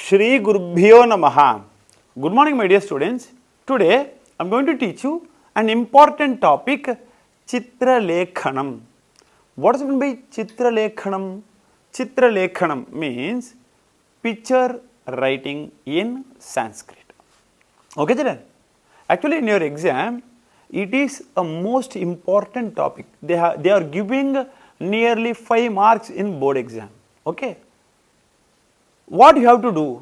Shri Gurubhyo Namaha. Good morning, my dear students. Today I am going to teach you an important topic, Chitra Lekhanam. What does it mean by Chitra Lekhanam? Chitra Lekhanam means picture writing in Sanskrit. Okay, children? Actually, in your exam, it is a most important topic. They are giving nearly 5 marks in board exam. Okay. What you have to do?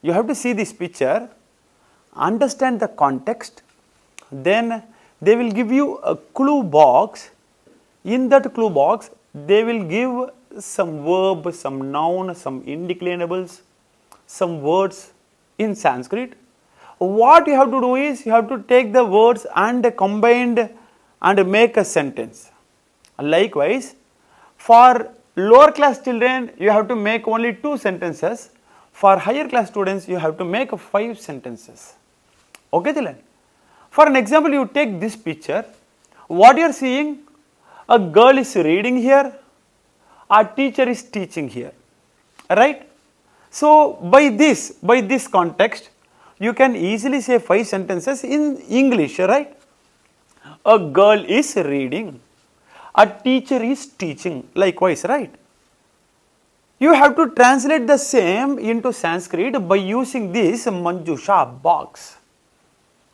You have to see this picture, understand the context, then they will give you a clue box. In that clue box, they will give some verb, some noun, some indeclinables, some words in Sanskrit. What you have to do is, you have to take the words and combine and make a sentence. Likewise, for lower class children, you have to make only 2 sentences. For higher class students, you have to make 5 sentences. Okay, children? For an example, you take this picture. What you are seeing? A girl is reading here. A teacher is teaching here. Right? So, by this context, you can easily say 5 sentences in English, right? A girl is reading. A teacher is teaching. Likewise, right? You have to translate the same into Sanskrit by using this Manjusha box.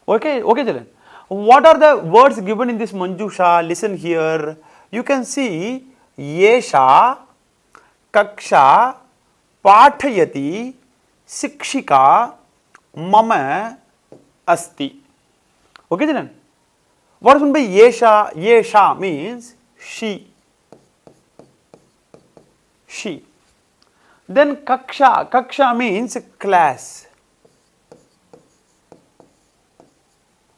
Okay, children. What are the words given in this Manjusha? Listen here. You can see Yesha, Kaksha, Pathayati, Sikshika, Mama, Asti. Okay, children. What is meant by Yesha? Yesha means she. She. Then Kaksha. Kaksha means class.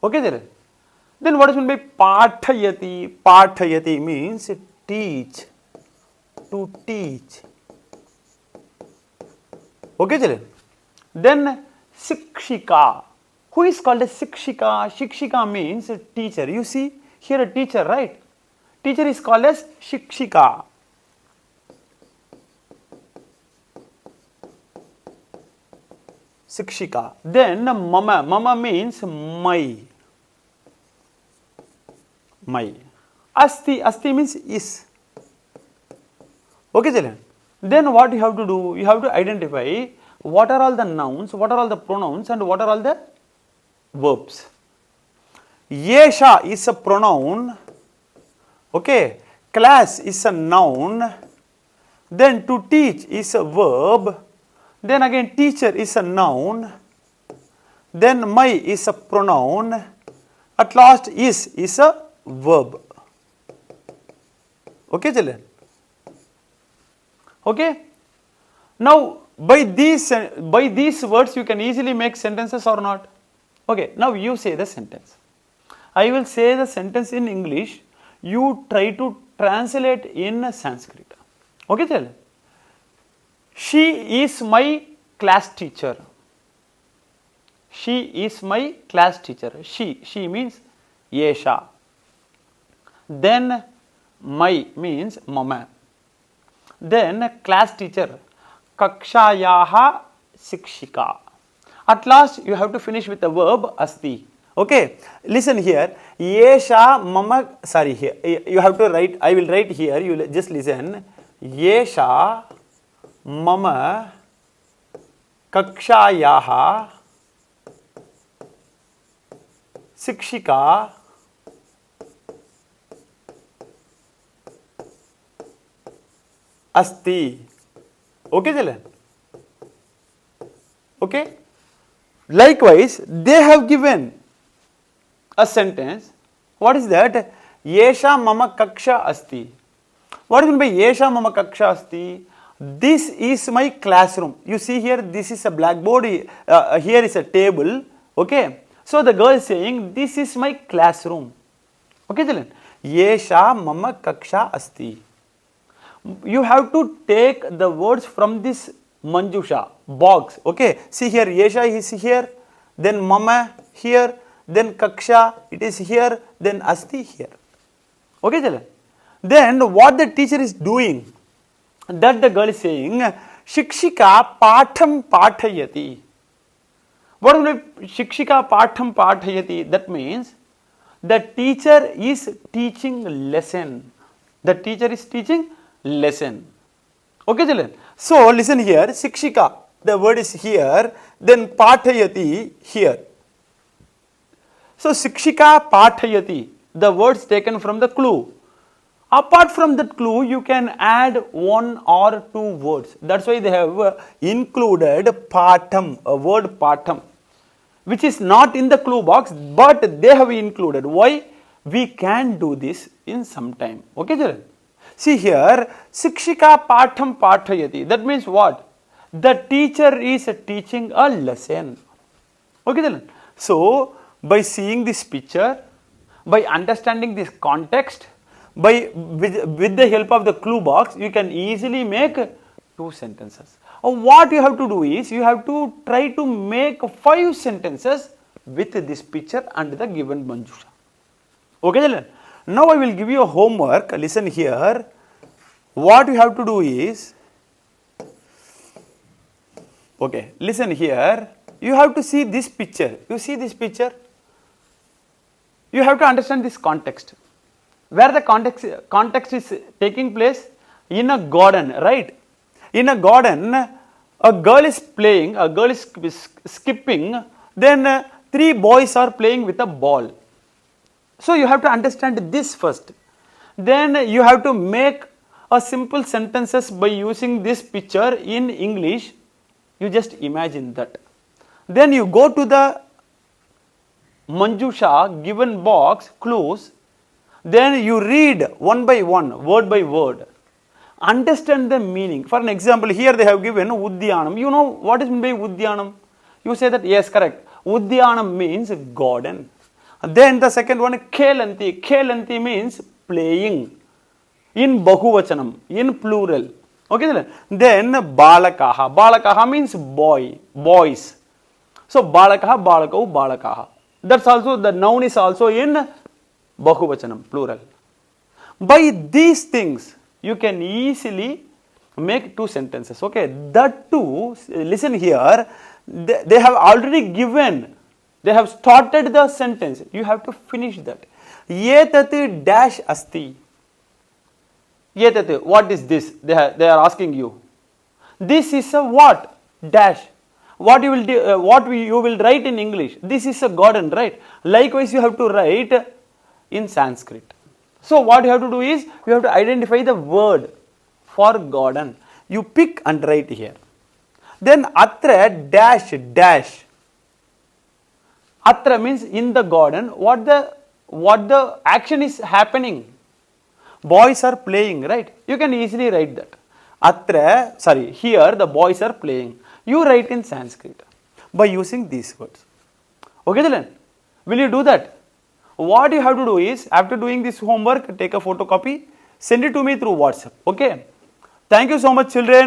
Okay, children. Then what is meant by Pathayati? Pathayati means teach. To teach. Okay, children. Then Sikshika. Who is called a Sikshika? Shikshika means teacher. You see here a teacher, right? Teacher is called as Shikshika. Sikshika. Then Mama. Mama means my. My. Asti. Asti means is. Okay, children. Then what you have to do? You have to identify what are all the nouns, what are all the pronouns, and what are all the verbs. Yesha is a pronoun. Okay. Class is a noun. Then to teach is a verb. Then again teacher is a noun. Then my is a pronoun. At last is a verb. Okay, children? Okay? Now, by these words you can easily make sentences or not? Okay, now you say the sentence. I will say the sentence in English. You try to translate in Sanskrit. Okay, children? She is my class teacher. She is my class teacher. She means Yesha. Then my means Mama. Then class teacher. Kakshayaha Sikshika. At last you have to finish with the verb Asti. Okay. Listen here. Yesha Mama. Sorry, here you have to write. I will write here. You just listen. Yesha Mama Kakshayaha Sikshika Asti. Okay, children? Okay? Likewise, they have given a sentence. What is that? Yesha Mama Kaksha Asti. What is meant by Yesha Mama Kaksha Asti? This is my classroom. You see here, this is a blackboard. Here is a table. Okay. So the girl is saying, this is my classroom. Okay, children. Yesha Mama Kaksha Asti. You have to take the words from this Manjusha box. Okay. See here, Yesha is here. Then Mama here. Then Kaksha, it is here. Then Asti here. Okay, children. Then what the teacher is doing? That the girl is saying, Shikshika patham pathayati. What will be Shikshika patham pathayati? That means the teacher is teaching lesson. The teacher is teaching lesson. Okay, children. So listen here. Shikshika. The word is here. Then pathayati here. So Shikshika pathayati. The words taken from the clue. Apart from that clue, you can add one or two words. That's why they have included patham, a word patham, which is not in the clue box, but they have included. Why? We can do this in some time. Okay, children? See here, Shikshika patham pathayati. That means what? The teacher is teaching a lesson. Okay, children? So, by seeing this picture, by understanding this context, with the help of the clue box, you can easily make two sentences. What you have to do is, you have to try to make 5 sentences with this picture and the given Manjusha. Okay, children? Now I will give you a homework. Listen here. What you have to do is, okay, listen here. You have to see this picture. You see this picture? You have to understand this context. Where the context is taking place? In a garden, right? In a garden, a girl is playing, a girl is skipping, then 3 boys are playing with a ball. So you have to understand this first. Then you have to make a simple sentences by using this picture in English. You just imagine that. Then you go to the Manjusha given box, clues. Then you read one by one, word by word. Understand the meaning. For an example, here they have given Udyanam. You know what is meant by Udyanam? You say that, yes, correct. Udyanam means garden. Then the second one, Khelanti. Khelanti means playing. In Bahuvachanam, in plural. Okay, then Balakaha. Balakaha means boy, boys. So Balakaha, Balakau, Balakaha. That's also, the noun is also in Bahuvachanam, plural. By these things, you can easily make 2 sentences. Okay, that too, listen here, they have already given, they have started the sentence. You have to finish that. Yetat dash asti. Yetat, what is this? They are asking you. This is a what? Dash. What you will do, you will write in English. This is a garden, right? Likewise, you have to write in Sanskrit. So what you have to do is, you have to identify the word for garden. You pick and write here. Then atra dash dash. Atra means in the garden. What the action is happening. Boys are playing, right? You can easily write that. Atra, sorry, here the boys are playing. You write in Sanskrit by using these words. Okay, children? Will you do that? What you have to do is, after doing this homework, take a photocopy, send it to me through WhatsApp. Okay? Thank you so much, children.